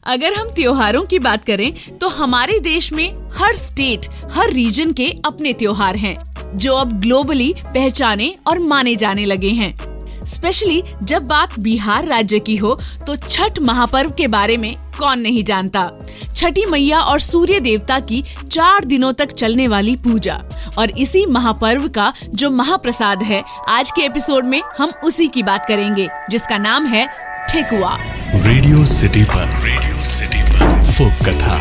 अगर हम त्योहारों की बात करें तो हमारे देश में हर स्टेट, हर रीजन के अपने त्योहार हैं जो अब ग्लोबली पहचाने और माने जाने लगे हैं। स्पेशली जब बात बिहार राज्य की हो तो छठ महापर्व के बारे में कौन नहीं जानता। छठी मैया और सूर्य देवता की 4 दिनों तक चलने वाली पूजा और इसी महापर्व का जो महाप्रसाद है, आज के एपिसोड में हम उसी की बात करेंगे जिसका नाम है ठेकुआ। रेडियो सिटी पर फोक कथा।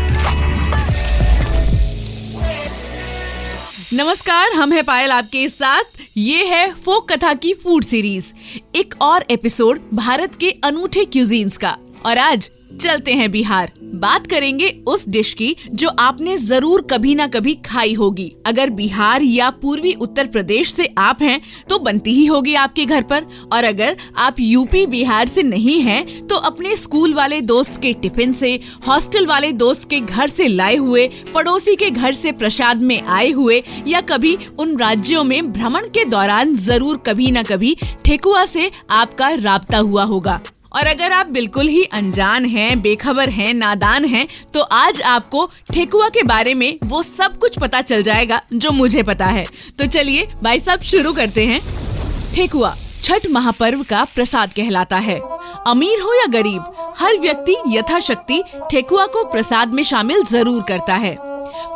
नमस्कार, हम हैं पायल आपके साथ। ये है फोक कथा की फूड सीरीज, एक और एपिसोड भारत के अनूठे क्यूजीन्स का। और आज चलते हैं बिहार। बात करेंगे उस डिश की जो आपने जरूर कभी ना कभी खाई होगी। अगर बिहार या पूर्वी उत्तर प्रदेश से आप हैं तो बनती ही होगी आपके घर पर, और अगर आप यूपी बिहार से नहीं हैं तो अपने स्कूल वाले दोस्त के टिफिन से, हॉस्टल वाले दोस्त के घर से लाए हुए, पड़ोसी के घर से प्रसाद में आए हुए, या कभी उन राज्यों में भ्रमण के दौरान जरूर कभी न कभी ठेकुआ से आपका राब्ता हुआ होगा। और अगर आप बिल्कुल ही अनजान हैं, बेखबर हैं, नादान हैं, तो आज आपको ठेकुआ के बारे में वो सब कुछ पता चल जाएगा जो मुझे पता है। तो चलिए भाई साहब शुरू करते हैं। ठेकुआ छठ महापर्व का प्रसाद कहलाता है। अमीर हो या गरीब, हर व्यक्ति यथाशक्ति ठेकुआ को प्रसाद में शामिल जरूर करता है।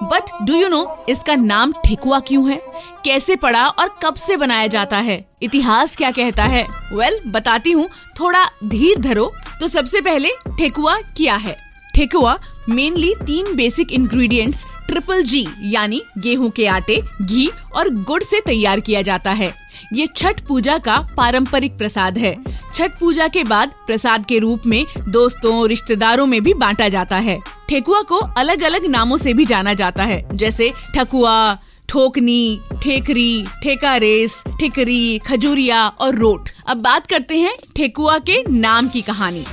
बट डू यू नो इसका नाम ठेकुआ क्यों है, कैसे पड़ा और कब से बनाया जाता है, इतिहास क्या कहता है? वेल, बताती हूँ, थोड़ा धीर धरो। तो सबसे पहले ठेकुआ क्या है? ठेकुआ मेनली 3 बेसिक इंग्रेडिएंट्स GGG यानी गेहूं के आटे, घी और गुड़ से तैयार किया जाता है। ये छठ पूजा का पारंपरिक प्रसाद है। छठ पूजा के बाद प्रसाद के रूप में दोस्तों, रिश्तेदारों में भी बांटा जाता है। ठेकुआ को अलग अलग नामों से भी जाना जाता है, जैसे ठकुआ, ठोकनी, ठेकरी, ठेका रेस, ठिकरी, खजूरिया और रोट। अब बात करते हैं ठेकुआ के नाम की कहानी।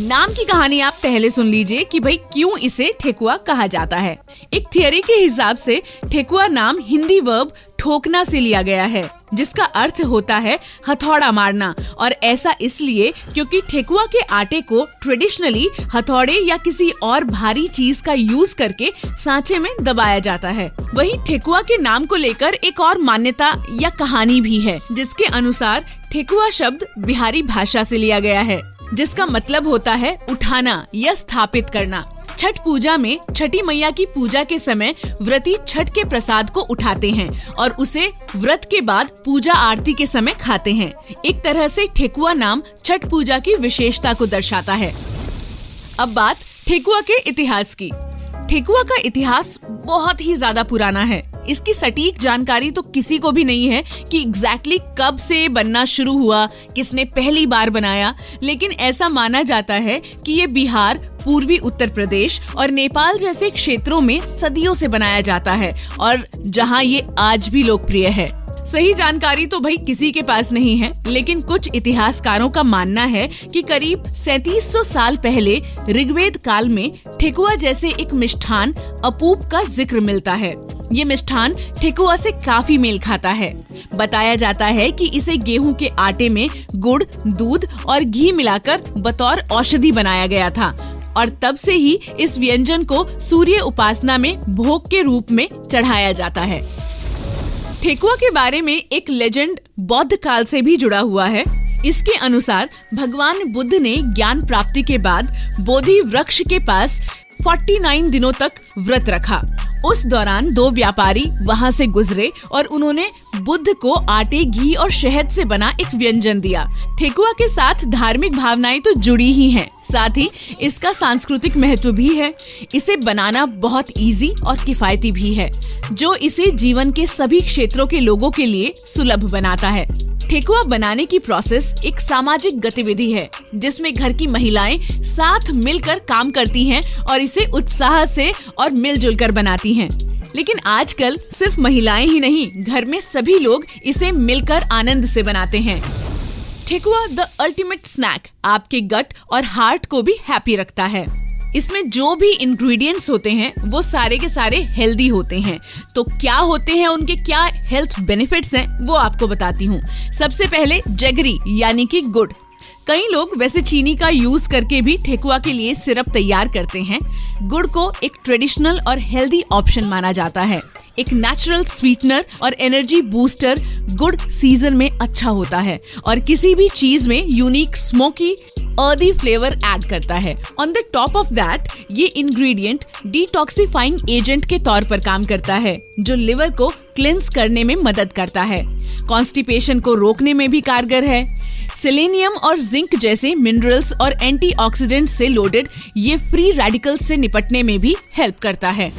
नाम की कहानी आप पहले सुन लीजिए कि भाई क्यों इसे ठेकुआ कहा जाता है। एक थियरी के हिसाब से ठेकुआ नाम हिंदी वर्ब ठोकना से लिया गया है, जिसका अर्थ होता है हथौड़ा मारना। और ऐसा इसलिए क्योंकि ठेकुआ के आटे को ट्रेडिशनली हथौड़े या किसी और भारी चीज का यूज करके सांचे में दबाया जाता है। वहीं ठेकुआ के नाम को लेकर एक और मान्यता या कहानी भी है, जिसके अनुसार ठेकुआ शब्द बिहारी भाषा से लिया गया है, जिसका मतलब होता है उठाना या स्थापित करना। छठ पूजा में छठी मैया की पूजा के समय व्रती छठ के प्रसाद को उठाते हैं और उसे व्रत के बाद पूजा आरती के समय खाते हैं। एक तरह से ठेकुआ नाम छठ पूजा की विशेषता को दर्शाता है। अब बात ठेकुआ के इतिहास की। ठेकुआ का इतिहास बहुत ही ज्यादा पुराना है। इसकी सटीक जानकारी तो किसी को भी नहीं है कि एग्जैक्टली कब से बनना शुरू हुआ, किसने पहली बार बनाया, लेकिन ऐसा माना जाता है कि ये बिहार, पूर्वी उत्तर प्रदेश और नेपाल जैसे क्षेत्रों में सदियों से बनाया जाता है और जहां ये आज भी लोकप्रिय है। सही जानकारी तो भाई किसी के पास नहीं है, लेकिन कुछ इतिहासकारों का मानना है कि करीब 3700 साल पहले ऋग्वेद काल में ठेकुआ जैसे एक मिष्ठान अपूप का जिक्र मिलता है। ये मिष्ठान ठेकुआ से काफी मेल खाता है। बताया जाता है कि इसे गेहूं के आटे में गुड़, दूध और घी मिलाकर बतौर औषधि बनाया गया था और तब से ही इस व्यंजन को सूर्य उपासना में भोग के रूप में चढ़ाया जाता है। ठेकुआ के बारे में एक लेजेंड बौद्ध काल से भी जुड़ा हुआ है। इसके अनुसार भगवान बुद्ध ने ज्ञान प्राप्ति के बाद बोधि वृक्ष के पास 49 दिनों तक व्रत रखा। उस दौरान 2 व्यापारी वहां से गुजरे और उन्होंने बुद्ध को आटे, घी और शहद से बना एक व्यंजन दिया। ठेकुआ के साथ धार्मिक भावनाएं तो जुड़ी ही हैं, साथ ही इसका सांस्कृतिक महत्व भी है। इसे बनाना बहुत इजी और किफायती भी है, जो इसे जीवन के सभी क्षेत्रों के लोगों के लिए सुलभ बनाता है। ठेकुआ बनाने की प्रोसेस एक सामाजिक गतिविधि है, जिसमें घर की महिलाएं साथ मिलकर काम करती हैं और इसे उत्साह से और मिलजुल कर बनाती हैं। लेकिन आजकल सिर्फ महिलाएं ही नहीं, घर में सभी लोग इसे मिलकर आनंद से बनाते हैं। ठेकुआ द अल्टीमेट स्नैक आपके गट और हार्ट को भी हैप्पी रखता है। इसमें जो भी इंग्रेडिएंट्स होते हैं वो सारे के सारे हेल्दी होते हैं। तो क्या होते हैं उनके, क्या हेल्थ बेनिफिट्स हैं, वो आपको बताती हूँ। सबसे पहले जगरी यानी कि गुड़। कई लोग वैसे चीनी का यूज करके भी ठेकुआ के लिए सिरप तैयार करते हैं। गुड़ को एक ट्रेडिशनल और हेल्दी ऑप्शन माना जाता है। एक नेचुरल स्वीटनर और एनर्जी बूस्टर गुड़ सीजन में अच्छा होता है और किसी भी चीज में unique smoky earthy flavour add करता है। On the top of that ये इंग्रेडिएंट डिटॉक्सिफाइंग एजेंट के तौर पर काम करता है, जो लिवर को क्लिंस करने में मदद करता है। कॉन्स्टिपेशन को रोकने में भी कारगर है। सेलेनियम और जिंक जैसे मिनरल्स और एंटीऑक्सीडेंट्स से लोडेड ये फ्री रेडिकल्स से निपटने में भी हेल्प करता है।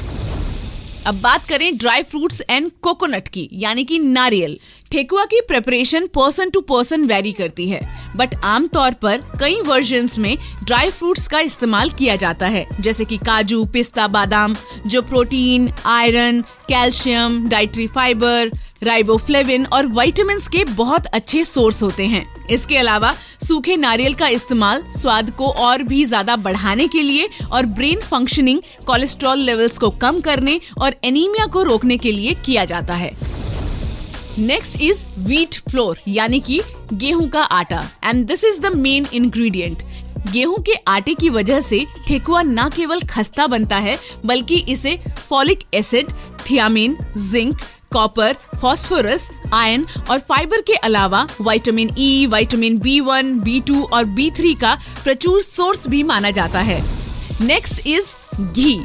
अब बात करें ड्राई फ्रूट्स एंड कोकोनट की, यानी कि नारियल। ठेकुआ की preparation person to person vary करती है, बट आमतौर पर कई वर्जन्स में ड्राई फ्रूट्स का इस्तेमाल किया जाता है, जैसे कि काजू, पिस्ता, बादाम, जो protein, iron, calcium, dietary fibre, riboflavin और विटामिन्स के बहुत अच्छे सोर्स होते हैं। इसके अलावा सूखे नारियल का इस्तेमाल स्वाद को और भी ज्यादा बढ़ाने के लिए और ब्रेन फंक्शनिंग, कोलेस्ट्रॉल लेवल्स को कम करने और एनीमिया को रोकने के लिए किया जाता है। नेक्स्ट इज व्हीट फ्लोर, यानी कि गेहूं का आटा, and this is the main ingredient. गेहूं के आटे की वजह से ठेकुआ न केवल खस्ता बनता है, बल्कि इसे folic acid, thiamine, zinc, copper, phosphorus, iron और फाइबर के अलावा vitamin E, vitamin B1, B2 और B3 का प्रचुर सोर्स भी माना जाता है। नेक्स्ट इज घी।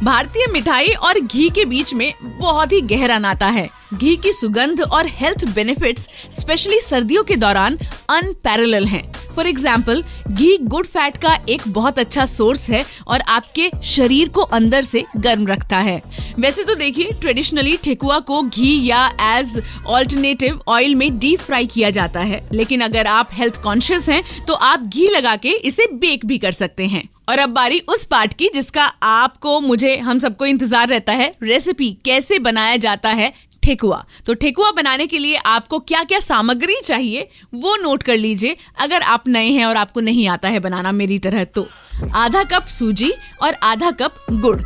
भारतीय मिठाई और घी के बीच में बहुत ही गहरा नाता है। घी की सुगंध और हेल्थ बेनिफिट्स स्पेशली सर्दियों के दौरान अनपैरेलल हैं। For example, ghee good fat का एक बहुत अच्छा सोर्स है और आपके शरीर को अंदर से गर्म रखता है। वैसे तो देखिए, ट्रेडिशनली ठेकुआ को घी या एज ऑल्टरनेटिव ऑयल में डीप फ्राई किया जाता है, लेकिन अगर आप हेल्थ कॉन्शियस हैं तो आप घी लगा के इसे बेक भी कर सकते हैं। और अब बारी उस पार्ट की जिसका आपको, मुझे, हम सबको इंतजार रहता है, रेसिपी कैसे बनाया जाता है ठेकुआ। तो ठेकुआ बनाने के लिए आपको क्या क्या सामग्री चाहिए वो नोट कर लीजिए, अगर आप नए हैं और आपको नहीं आता है बनाना मेरी तरह तो। आधा कप सूजी और आधा कप गुड़,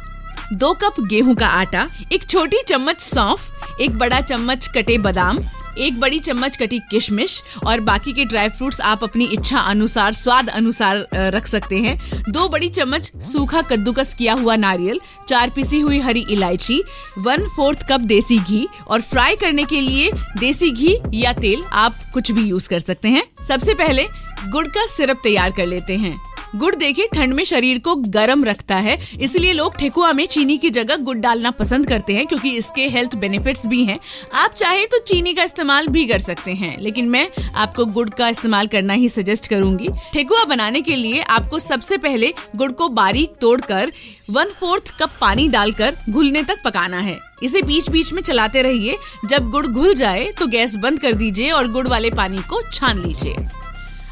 2 कप गेहूं का आटा, 1 छोटी चम्मच सौंफ, 1 बड़ा चम्मच कटे बादाम, 1 बड़ी चम्मच कटी किशमिश और बाकी के ड्राई फ्रूट्स आप अपनी इच्छा अनुसार, स्वाद अनुसार रख सकते हैं। 2 बड़ी चम्मच सूखा कद्दूकस किया हुआ नारियल, 4 पिसी हुई हरी इलायची, 1/4 कप देसी घी और फ्राई करने के लिए देसी घी या तेल आप कुछ भी यूज कर सकते हैं। सबसे पहले गुड़ का सिरप तैयार कर लेते हैं। गुड़ देखिए ठंड में शरीर को गर्म रखता है, इसलिए लोग ठेकुआ में चीनी की जगह गुड़ डालना पसंद करते हैं, क्योंकि इसके हेल्थ बेनिफिट्स भी हैं। आप चाहे तो चीनी का इस्तेमाल भी कर सकते हैं, लेकिन मैं आपको गुड़ का इस्तेमाल करना ही सजेस्ट करूंगी। ठेकुआ बनाने के लिए आपको सबसे पहले गुड़ को बारीक तोड़कर 1/4 कप पानी डालकर घुलने तक पकाना है। इसे बीच बीच में चलाते रहिए। जब गुड़ घुल जाए तो गैस बंद कर दीजिए और गुड़ वाले पानी को छान लीजिए।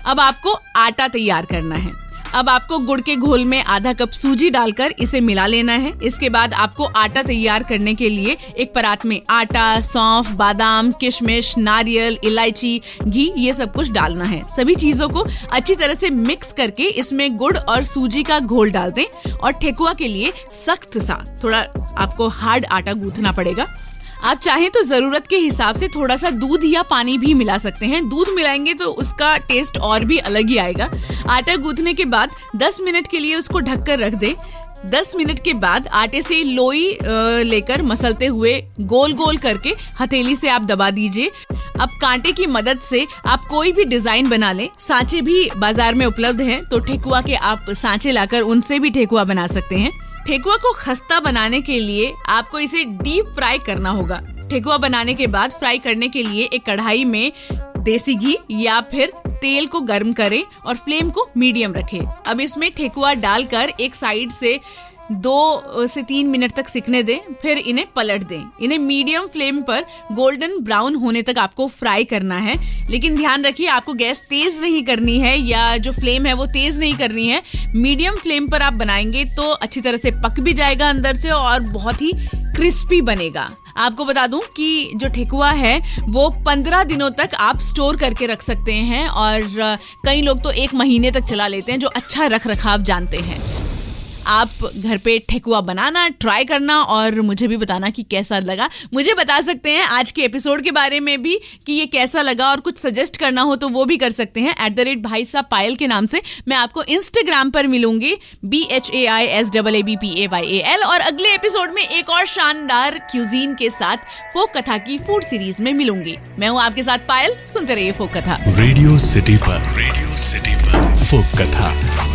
अब आपको आटा तैयार करना है। अब आपको गुड़ के घोल में आधा कप सूजी डालकर इसे मिला लेना है। इसके बाद आपको आटा तैयार करने के लिए एक परात में आटा, सौंफ, बादाम, किशमिश, नारियल, इलायची, घी, ये सब कुछ डालना है। सभी चीजों को अच्छी तरह से मिक्स करके इसमें गुड़ और सूजी का घोल डाल दें और ठेकुआ के लिए सख्त सा, थोड़ा आपको हार्ड आटा गूंथना पड़ेगा। आप चाहें तो जरूरत के हिसाब से थोड़ा सा दूध या पानी भी मिला सकते हैं। दूध मिलाएंगे तो उसका टेस्ट और भी अलग ही आएगा। आटा गूंथने के बाद 10 मिनट के लिए उसको ढककर रख दें। 10 मिनट के बाद आटे से लोई लेकर मसलते हुए गोल गोल करके हथेली से आप दबा दीजिए। अब कांटे की मदद से आप कोई भी डिजाइन बना लें। सांचे भी बाजार में उपलब्ध हैं, तो ठेकुआ के आप सांचे लाकर उनसे भी ठेकुआ बना सकते हैं। ठेकुआ को खस्ता बनाने के लिए आपको इसे डीप फ्राई करना होगा। ठेकुआ बनाने के बाद फ्राई करने के लिए एक कढ़ाई में देसी घी या फिर तेल को गर्म करें और फ्लेम को मीडियम रखें। अब इसमें ठेकुआ डालकर एक साइड से 2 से 3 मिनट तक सिकने दें, फिर इन्हें पलट दें। इन्हें मीडियम फ्लेम पर गोल्डन ब्राउन होने तक आपको फ्राई करना है, लेकिन ध्यान रखिए आपको गैस तेज नहीं करनी है या जो फ्लेम है वो तेज नहीं करनी है। मीडियम फ्लेम पर आप बनाएंगे तो अच्छी तरह से पक भी जाएगा अंदर से और बहुत ही क्रिस्पी बनेगा। आपको बता दूं कि जो ठेकुआ है वो 15 दिनों तक आप स्टोर करके रख सकते हैं और कई लोग तो 1 महीने तक चला लेते हैं, जो अच्छा रख रखाव जानते हैं। आप घर पे ठेकुआ बनाना ट्राई करना और मुझे भी बताना कि कैसा लगा। मुझे बता सकते हैं आज के एपिसोड के बारे में भी कि ये कैसा लगा, और कुछ सजेस्ट करना हो तो वो भी कर सकते हैं। @भाई साहब पायल के नाम से मैं आपको इंस्टाग्राम पर मिलूंगी, BHAISAABPAYAL। और अगले एपिसोड में एक और शानदार क्यूजीन के साथ फोक कथा की फूड सीरीज में मिलूंगी। मैं हूँ आपके साथ पायल, सुनते रहिए फोक कथा। रेडियो सिटी पर फोक कथा।